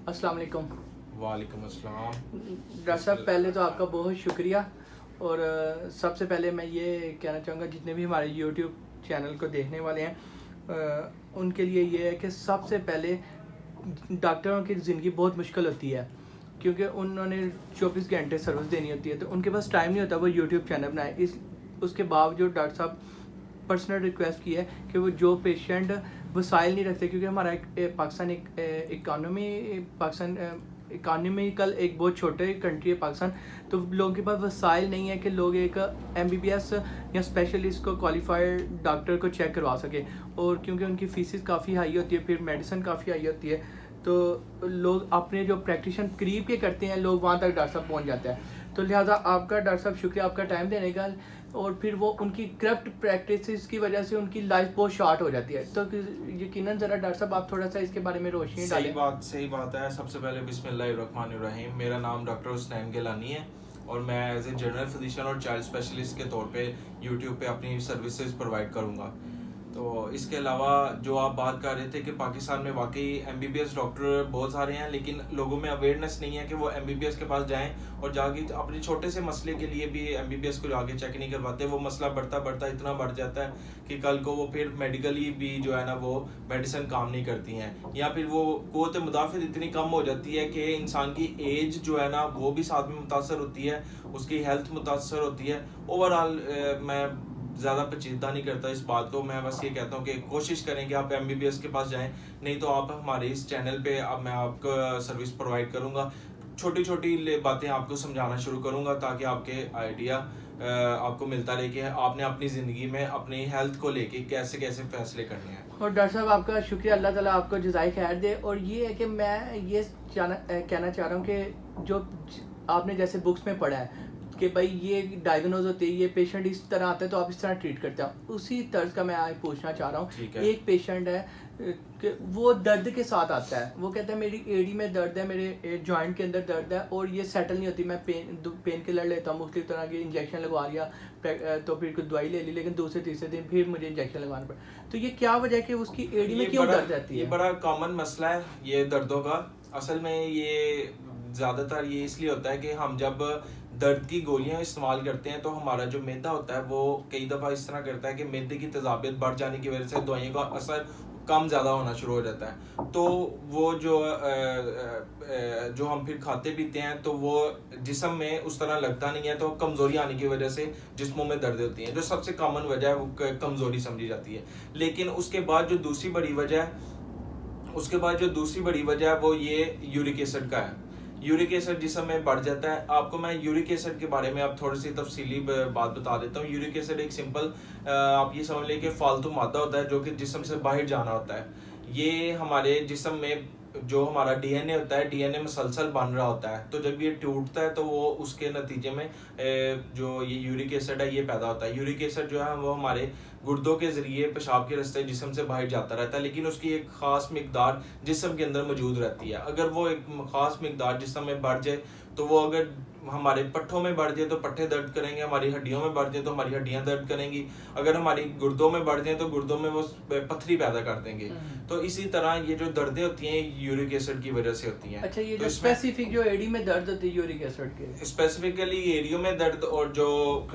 अस्सलाम वालेकुम। वालेकुम अस्सलाम। डॉक्टर साहब, पहले तो आपका बहुत शुक्रिया। और सबसे पहले मैं ये कहना चाहूँगा जितने भी हमारे यूट्यूब चैनल को देखने वाले हैं, उनके लिए ये है कि सबसे पहले डॉक्टरों की ज़िंदगी बहुत मुश्किल होती है, क्योंकि उन्होंने 24 घंटे सर्विस देनी होती है, तो उनके पास टाइम नहीं होता वो यूट्यूब चैनल बनाए। इस उसके बावजूद डॉक्टर साहब पर्सनल रिक्वेस्ट की है कि वो जो पेशेंट वसाइल नहीं रखते, क्योंकि हमारा पाकिस्तान इकानमिकल एक बहुत छोटे कंट्री है पाकिस्तान, तो लोगों के पास वसाइल नहीं है कि लोग एक एमबीबीएस या स्पेशलिस्ट को क्वालिफाइड डॉक्टर को चेक करवा सके। और क्योंकि उनकी फीसिस काफ़ी हाई होती है, फिर मेडिसिन काफ़ी हाई होती है, तो लोग अपने जो प्रैक्टिशन करीब के करते हैं लोग वहाँ तक डॉक्टर साहब पहुँच जाते हैं। तो लिहाजा आपका डॉक्टर साहब शुक्रिया आपका टाइम देने का। और फिर वो उनकी करप्ट प्रैक्टिसेस की वजह से उनकी लाइफ बहुत शॉर्ट हो जाती है। तो यकीनन ज़रा डॉक्टर साहब आप थोड़ा सा इसके बारे में रोशनी डालें। सही बात है। सबसे पहले बिस्मिल्लाहिर्रहमानिर्रहीम। मेरा नाम डॉक्टर हुसनैन गिलानी है और मैं एज ए जनरल फिजिशियन और चाइल्ड स्पेशलिस्ट के तौर पे यूट्यूब पे अपनी सर्विसेज प्रोवाइड करूँगा। तो इसके अलावा जो आप बात कर रहे थे कि पाकिस्तान में वाकई एमबीबीएस डॉक्टर बहुत सारे हैं, लेकिन लोगों में अवेयरनेस नहीं है कि वो एमबीबीएस के पास जाएं और जाके अपने छोटे से मसले के लिए भी एमबीबीएस को जाके चेक नहीं करवाते। वो मसला बढ़ता बढ़ता इतना बढ़ जाता है कि कल को वो फिर मेडिकली भी जो है ना वो मेडिसिन काम नहीं करती हैं, या फिर वो क़ुव्वत मुदाफ़िअत इतनी कम हो जाती है कि इंसान की एज जो है ना वो भी साथ में मुतासर होती है, उसकी हेल्थ मुतासर होती है। ओवरऑल मैं ज़्यादा पेचीदा नहीं करता इस बात को। मैं बस ये कहता हूँ कि कोशिश करें कि आप एमबीबीएस के पास जाएं, नहीं तो आप हमारे इस चैनल पे अब मैं आपको सर्विस प्रोवाइड करूँगा। छोटी छोटी बातें आपको समझाना शुरू करूँगा ताकि आपके आइडिया आपको मिलता रहे कि आपने अपनी ज़िंदगी में अपनी हेल्थ को लेके कैसे कैसे फैसले करने हैं। और डॉक्टर साहब आपका शुक्रिया, अल्लाह ताला आपको जज़ाए खैर दे। और ये है कि मैं ये कहना चाह रहा हूँ कि जो आपने जैसे बुक्स में पढ़ा है कि भाई ये डायग्नोज होती है, ये पेशेंट इस तरह आता है तो आप इस तरह ट्रीट करते हैं, उसी तर्ज का मैं आज पूछना चाह रहा हूँ। एक पेशेंट है कि वो दर्द के साथ आता है, वो कहता है मेरी एडी में दर्द है, मेरे जॉइंट के अंदर दर्द है और ये सेटल नहीं होती। मैं पेन किलर लेता हूँ, मुख्तलिफ तरह की इंजेक्शन लगवा लिया, तो फिर कुछ दवाई ले ली, लेकिन दूसरे तीसरे दिन फिर मुझे इंजेक्शन लगवाना पड़ा। तो ये क्या वजह है कि उसकी एडी में क्यों दर्द रहती है? ये बड़ा कॉमन मसला है ये दर्दों का। असल में ये ज़्यादातर ये इसलिए होता है कि हम जब दर्द की गोलियां इस्तेमाल करते हैं तो हमारा जो मैदा होता है वो कई दफ़ा इस तरह करता है कि मैदे की तेज़ाबियत बढ़ जाने की वजह से दवाइयों का असर कम ज़्यादा होना शुरू हो जाता है। तो वो जो हम फिर खाते पीते हैं तो वो जिस्म में उस तरह लगता नहीं है, तो कमज़ोरी आने की वजह से जिस्मों में दर्द होती है, जो सबसे कॉमन वजह है वो कमज़ोरी समझी जाती है। लेकिन उसके बाद जो दूसरी बड़ी वजह है वो ये यूरिक एसिड का है। यूरिक एसिड जिस्म में बढ़ जाता है। आपको मैं यूरिक एसिड के बारे में अब थोड़ी सी तफसीली बात बता देता हूँ। यूरिक एसिड एक सिंपल आप ये समझ लें कि फालतू मादा होता है जो कि जिस्म से बाहर जाना होता है। ये हमारे जिस्म में जो हमारा डीएनए होता है, डीएनए मुसलसल बन रहा होता है, तो जब ये टूटता है तो वो उसके नतीजे में जो ये यूरिक एसिड है ये पैदा होता है। यूरिक एसिड जो है वो हमारे गुर्दों के ज़रिए पेशाब के रास्ते जिस्म से बाहर जाता रहता है, लेकिन उसकी एक ख़ास मिकदार जिस्म के अंदर मौजूद रहती है। अगर वो एक ख़ास मिकदार जिस्म में बढ़ जाए तो वो अगर हमारे पट्ठों में बढ़ जाए तो पट्ठे दर्द करेंगे, हमारी हड्डियों में बढ़ जाए तो हमारी हड्डियां दर्द करेंगी, अगर हमारी गुर्दों में बढ़ जाए तो गुर्दों में वो पथरी पैदा कर देंगे। तो इसी तरह ये जो दर्दें होती हैं यूरिक एसिड की वजह से होती हैं। अच्छा, ये जो स्पेसिफिक जो एडी में दर्द होती है यूरिक एसिड के, स्पेसिफिकली एरियो में दर्द, और जो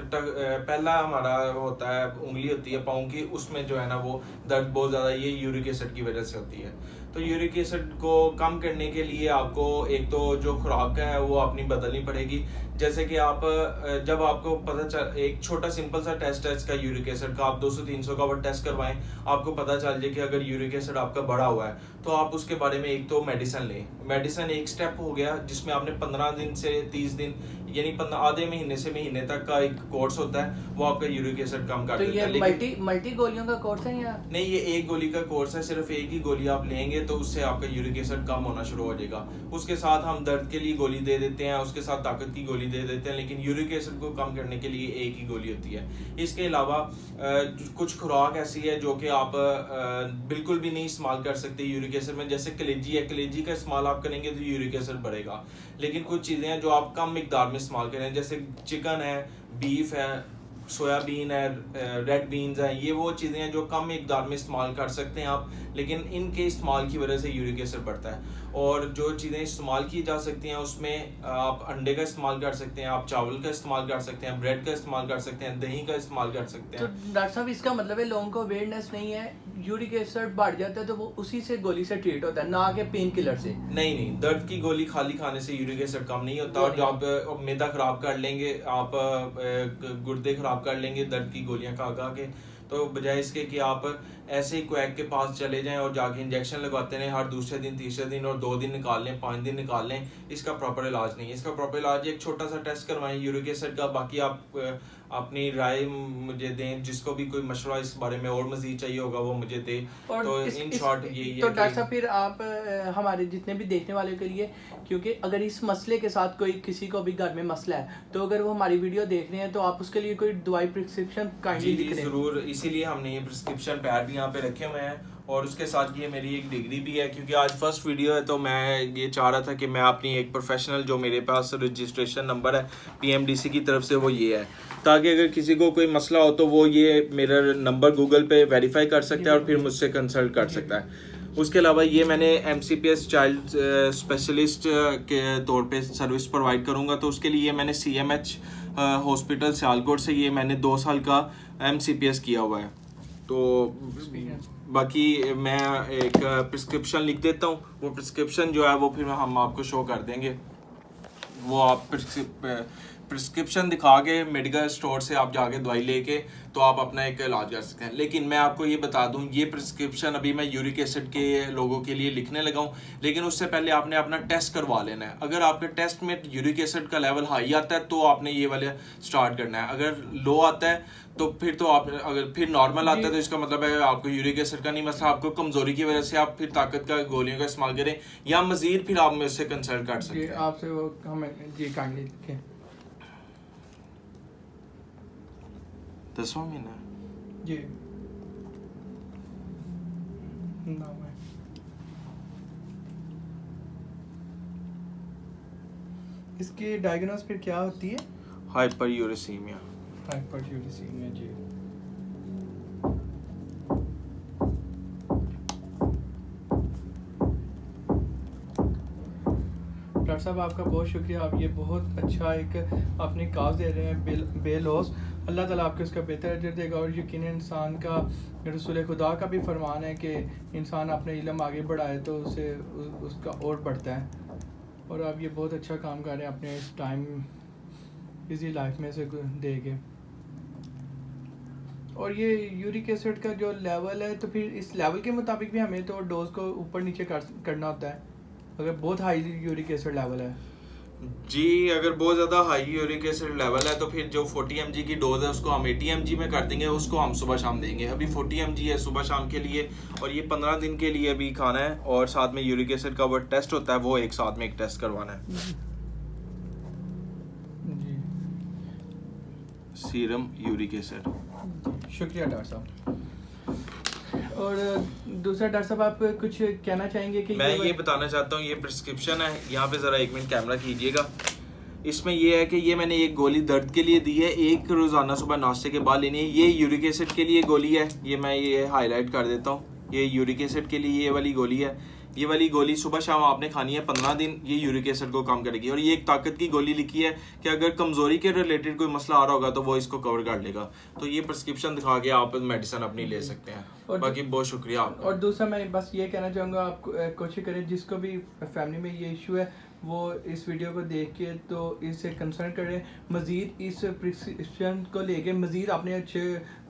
पहला हमारा होता है उंगली होती है पाँव की, उसमें जो है ना वो दर्द बहुत ज़्यादा ये यूरिक एसिड की वजह से होती है। तो यूरिक एसिड को कम करने के लिए आपको एक तो जो खुराक है वो अपनी बदलनी पड़ेगी। जैसे कि आप जब आपको पता चल, एक छोटा सिंपल सा टेस्ट है इसका यूरिक एसिड का, आप 200-300 का वो टेस्ट करवाएं, आपको पता चल जाए कि अगर यूरिक एसिड आपका बढ़ा हुआ है तो आप उसके बारे में एक तो मेडिसिन लें। मेडिसिन एक स्टेप हो गया जिसमें आपने 15 दिन से 30 दिन यानी आधे महीने से महीने तक का एक कोर्स होता है, वो आपका यूरिक एसिड कम कर देता है। लेकिन मल्टी गोलियों का कोर्स है या नहीं, ये एक गोली का कोर्स है, सिर्फ एक ही गोली आप लेंगे तो उससे आपका यूरिक एसिड कम होना शुरू हो जाएगा। उसके साथ हम दर्द के लिए गोली दे देते हैं, उसके साथ ताकत की गोली दे देते हैं, लेकिन यूरिक एसिड को कम करने के लिए एक ही गोली होती है। इसके अलावा कुछ खुराक ऐसी है जो कि आप बिल्कुल भी नहीं इस्तेमाल कर सकते यूरिक एसिड में। जैसे कलेजी है, कलेजी का इस्तेमाल आप करेंगे तो यूरिक एसिड बढ़ेगा। लेकिन कुछ चीज़ें हैं जो आप कम मिकदार में इस्तेमाल करें, जैसे चिकन है, बीफ है, सोयाबीन है, रेड बीन्स हैं, ये वो चीज़ें हैं जो कम मिकदार में इस्तेमाल कर सकते हैं आप, लेकिन इनके इस्तेमाल की वजह से यूरिक एसिड बढ़ता है। और जो चीज़ें इस्तेमाल की जा सकती हैं उसमें आप अंडे का इस्तेमाल कर सकते हैं, आप चावल का इस्तेमाल कर सकते हैं, ब्रेड का इस्तेमाल कर सकते हैं, दही का इस्तेमाल कर सकते तो हैं। डॉक्टर साहब इसका मतलब है लोगों को अवेयरनेस नहीं है, यूरिक एसिड बढ़ जाता है तो वो उसी से गोली से ट्रीट होता है, ना कि पेन किलर से। नहीं नहीं, दर्द की गोली खाली खाने से यूरिक एसिड कम नहीं होता। वो और नहीं जो आप मैदा खराब कर लेंगे, आप गुर्दे खराब कर लेंगे दर्द की गोलियां खा खा के, तो बजाय इसके कि आप ऐसे ही क्वैक के पास चले जाएं और जाके इंजेक्शन लगवाते रहें हर दूसरे दिन, तीसरे दिन, और 2 दिन निकाल लें, 5 दिन निकाल लें, इसका प्रॉपर इलाज नहीं है। इसका प्रॉपर इलाज एक छोटा सा टेस्ट करवाएं यूरिक एसिड का। बाकी आप अपनी राय मुझे दें, जिसको भी कोई मशवरा इस बारे में और मजीद चाहिए होगा वो मुझे दे। और तो इन शॉर्ट यही तो है डॉक्टर कि साहब फिर आप हमारे जितने भी देखने वालों के लिए, क्योंकि अगर इस मसले के साथ कोई किसी को भी घर में मसला है तो अगर वो हमारी वीडियो देख रहे हैं तो आप उसके लिए कोई दवाई प्रिस्क्रिप्शन काइंडली जी लिख दें। ज़रूर, इसीलिए हमने ये प्रिस्क्रिप्शन पैड भी यहाँ पे रखे हुए हैं, और उसके साथ ये मेरी एक डिग्री भी है, क्योंकि आज फर्स्ट वीडियो है तो मैं ये चाह रहा था कि मैं अपनी एक प्रोफेशनल, जो मेरे पास रजिस्ट्रेशन नंबर है पीएमडीसी की तरफ से, वो ये है, ताकि अगर किसी को कोई मसला हो तो वो ये मेरा नंबर गूगल पे वेरीफाई कर सकता है और फिर मुझसे कंसल्ट कर सकता है। उसके अलावा ये मैंने MCPS चाइल्ड स्पेशलिस्ट के तौर पे सर्विस प्रोवाइड करूँगा, तो उसके लिए मैंने CMH हॉस्पिटल सियालकोट से ये मैंने 2 साल का MCPS किया हुआ है। तो बाकी मैं एक प्रिस्क्रिप्शन लिख देता हूँ, वो प्रिस्क्रिप्शन जो है वो फिर हम आपको शो कर देंगे। वो आप प्रिस्क्रिप्शन दिखा के मेडिकल स्टोर से आप जाके दवाई लेके तो आप अपना एक इलाज कर सकते हैं। लेकिन मैं आपको ये बता दूं, ये प्रिस्क्रिप्शन अभी मैं यूरिक एसिड के लोगों के लिए लिखने लगा हूं, लेकिन उससे पहले आपने अपना टेस्ट करवा लेना है। अगर आपके टेस्ट में यूरिक एसिड का लेवल हाई आता है तो आपने ये वाले स्टार्ट करना है। अगर लो आता है तो फिर तो आप, अगर फिर नॉर्मल आता है तो इसका मतलब है आपको यूरिक एसिड का नहीं मसला, आपको कमजोरी की वजह से आप फिर ताकत का गोलियों का इस्तेमाल करें, या मजीद फिर आप मुझसे कंसल्ट कर सकते हैं। आपसे वो हमें जी काइंडली लिखें। 10वां महीना जी नाम है। इसकी डायग्नोस फिर क्या होती है? हाइपरयूरेसीमिया। हाइपरयूरेसीमिया जी। डॉक्टर साहब आपका बहुत शुक्रिया, आप ये बहुत अच्छा एक अपनी काज दे रहे हैं बेलौस। अल्लाह ताला आपके उसका बेहतर अजर देगा। और यकीनन इंसान का, रसूल खुदा का भी फरमान है कि इंसान अपने इल्म आगे बढ़ाए तो उसे उसका और बढ़ता है। और आप ये बहुत अच्छा काम कर रहे हैं अपने इस टाइम बिजी लाइफ में से दे के। और ये यूरिक एसिड का जो लेवल है तो फिर इस लेवल के मुताबिक भी हमें तो डोज को ऊपर नीचे करना होता है अगर बहुत हाई यूरिक एसिड लेवल है। जी, अगर बहुत ज़्यादा हाई यूरिक एसिड लेवल है तो फिर जो 40 mg की डोज है उसको हम 80 mg में कर देंगे, उसको हम सुबह शाम देंगे। अभी 40 mg है सुबह शाम के लिए, और ये 15 दिन के लिए अभी खाना है, और साथ में यूरिक एसिड का वो टेस्ट होता है, वो एक साथ में एक टेस्ट करवाना है, जी सीरम यूरिक एसिड। शुक्रिया डॉक्टर साहब। और दूसरा डॉक्टर साहब आप कुछ कहना चाहेंगे कि मैं ये बताना चाहता हूँ, ये प्रिस्क्रिप्शन है, यहाँ पे ज़रा 1 मिनट कैमरा कीजिएगा। इसमें ये है कि ये मैंने एक गोली दर्द के लिए दी है, एक रोज़ाना सुबह नाश्ते के बाद लेनी है। ये यूरिक एसिड के लिए गोली है, ये मैं ये हाईलाइट कर देता हूँ, ये यूरिक एसिड के लिए ये वाली गोली है। ये वाली गोली सुबह शाम आपने खानी है 15 दिन, ये यूरिक एसिड को कम करेगी। और ये एक ताकत की गोली लिखी है कि अगर कमजोरी के रिलेटेड कोई मसला आ रहा होगा तो वो इसको कवर कर लेगा। तो ये प्रिस्क्रिप्शन दिखा के आप मेडिसिन अपनी ले सकते हैं। और बाकी बहुत शुक्रिया आपका। और दूसरा मैं बस ये कहना चाहूँगा, आप कोशिश करें जिसको भी फैमिली में ये इशू है वो इस वीडियो को देख के तो इससे कंसर्न करें, मज़ीद इस प्रिस्क्रिप्शन को लेके मज़ीद अपने अच्छे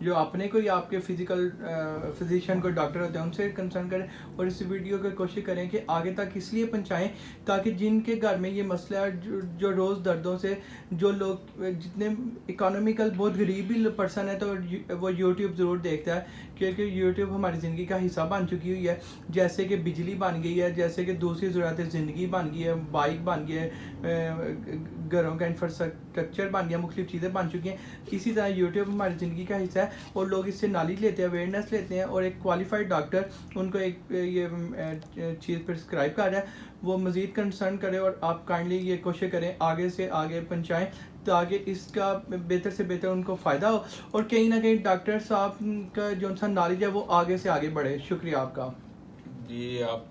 जो अपने कोई आपके फिजिशियन को डॉक्टर होते हैं उनसे कंसर्न करें, और इस वीडियो को कोशिश करें कि आगे तक इसलिए पहुँचाएँ ताकि जिनके घर में ये मसला है, जो रोज़ दर्दों से जो लोग जितने इकोनॉमिकल बहुत गरीब भी पर्सन है तो वो यूट्यूब ज़रूर देखता है, क्योंकि यूट्यूब हमारी ज़िंदगी का हिस्सा बन चुकी हुई है। जैसे कि बिजली बन गई है, जैसे कि दूसरी ज़रूरतें ज़िंदगी बन गई है, बाइक बन गई है, घरों का इंफ्रास्ट्रक्चर बन गया, मुख्तलिफ चीज़ें बन चुकी हैं। इसी तरह यूट्यूब हमारी ज़िंदगी का हिस्सा है और लोग इससे नॉलेज लेते हैं, अवेयरनेस लेते हैं, और एक क्वालिफाइड डॉक्टर उनको एक ये चीज़ प्रिस्क्राइब कर रहा है, वो मज़ीद कंसर्न करे। और आप काइंडली ये कोशिश करें आगे से आगे पहुँचाएँ ताकि इसका बेहतर से बेहतर उनको फ़ायदा हो, और कहीं ना कहीं डॉक्टर साहब का जो सा नॉलेज है वो आगे से आगे बढ़े। शुक्रिया आपका जी, आप